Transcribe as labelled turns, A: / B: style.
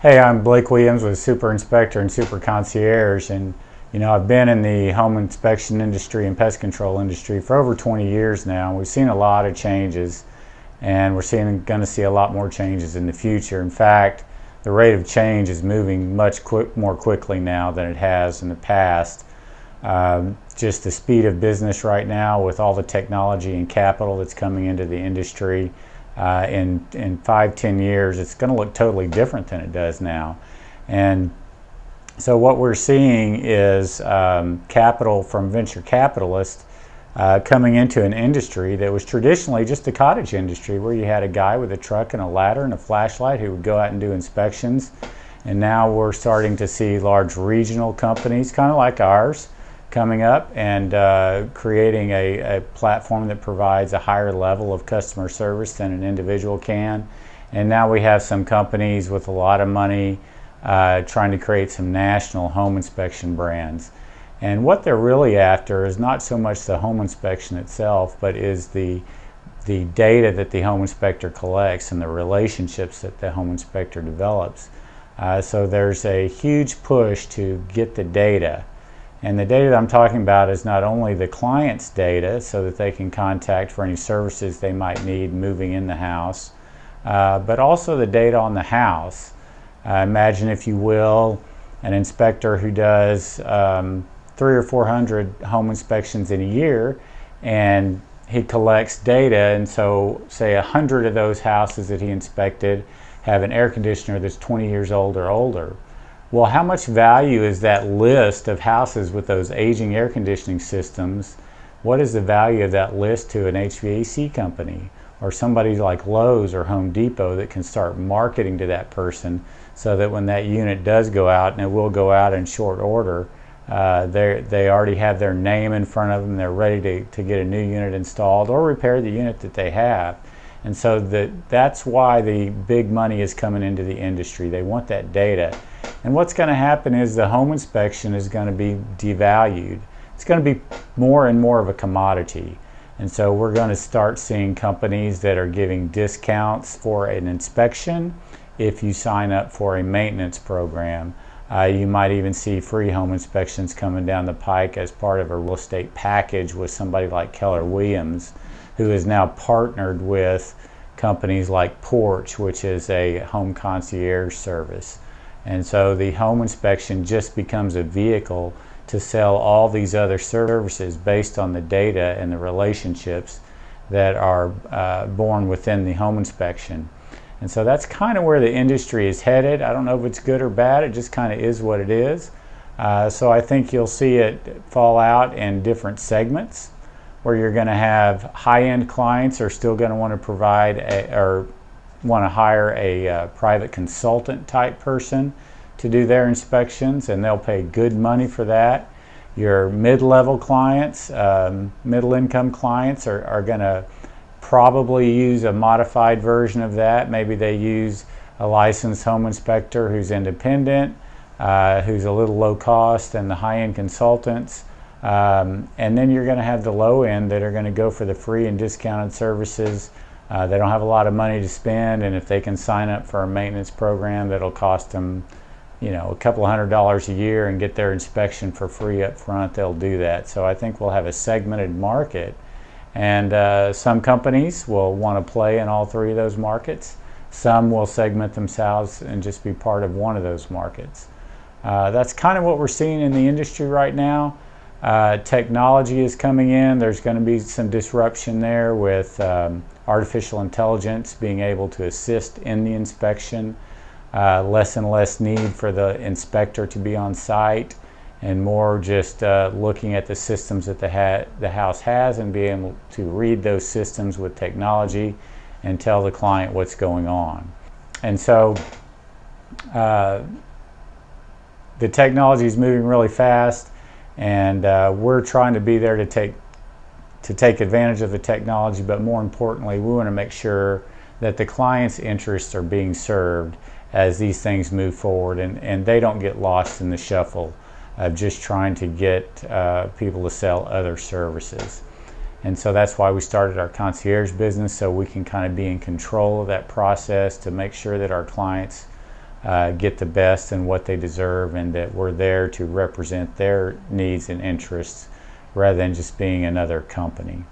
A: Hey, I'm Blake Williams with Super Inspector and Super Concierge, and I've been in the home inspection industry and pest control industry for over 20 years now. We've seen a lot of changes, and we're going to see a lot more changes in the future. In fact, the rate of change is moving much more quickly now than it has in the past. Just the speed of business right now with all the technology and capital that's coming into the industry. In 5-10 years, it's going to look totally different than it does now. And so what we're seeing is capital from venture capitalists coming into an industry that was traditionally just a cottage industry, where you had a guy with a truck and a ladder and a flashlight who would go out and do inspections. And now we're starting to see large regional companies, kind of like ours, coming up and creating a platform that provides a higher level of customer service than an individual can. And now we have some companies with a lot of money trying to create some national home inspection brands. And what they're really after is not so much the home inspection itself, but is the data that the home inspector collects and the relationships that the home inspector develops. So there's a huge push to get the data. And the data that I'm talking about is not only the client's data, so that they can contact for any services they might need moving in the house, but also the data on the house. Imagine, if you will, an inspector who does 300 or 400 home inspections in a year, and he collects data, and so say 100 of those houses that he inspected have an air conditioner that's 20 years old or older. Well, how much value is that list of houses with those aging air conditioning systems? What is the value of that list to an HVAC company or somebody like Lowe's or Home Depot that can start marketing to that person, so that when that unit does go out, and it will go out in short order, they already have their name in front of them. They're ready to get a new unit installed or repair the unit that they have. And so that's why the big money is coming into the industry. They want that data. And what's going to happen is the home inspection is going to be devalued. It's going to be more and more of a commodity. And so we're going to start seeing companies that are giving discounts for an inspection if you sign up for a maintenance program. You might even see free home inspections coming down the pike as part of a real estate package with somebody like Keller Williams, who is now partnered with companies like Porch, which is a home concierge service. And so the home inspection just becomes a vehicle to sell all these other services based on the data and the relationships that are born within the home inspection. And so that's kind of where the industry is headed. I don't know if it's good or bad. It just kind of is what it is. So I think you'll see it fall out in different segments, where you're going to have high-end clients are still going to want to provide or want to hire a private consultant type person to do their inspections, and they'll pay good money for that. Your mid-level clients, middle-income clients are going to probably use a modified version of that. Maybe they use a licensed home inspector who's independent, who's a little low cost, and the high-end consultants. And then you're going to have the low end that are going to go for the free and discounted services. They don't have a lot of money to spend, and if they can sign up for a maintenance program that'll cost them, a couple of $100s a year and get their inspection for free up front, they'll do that. So I think we'll have a segmented market, and some companies will want to play in all three of those markets. Some will segment themselves and just be part of one of those markets. That's kind of what we're seeing in the industry right now. Technology is coming in. There's going to be some disruption there with artificial intelligence being able to assist in the inspection, less and less need for the inspector to be on site, and more just looking at the systems that the house has and being able to read those systems with technology and tell the client what's going on. And so the technology is moving really fast, and we're trying to be there to take advantage of the technology, but more importantly, we want to make sure that the client's interests are being served as these things move forward, and they don't get lost in the shuffle of just trying to get people to sell other services. And so that's why we started our concierge business, so we can kind of be in control of that process to make sure that our clients get the best and what they deserve, and that we're there to represent their needs and interests rather than just being another company.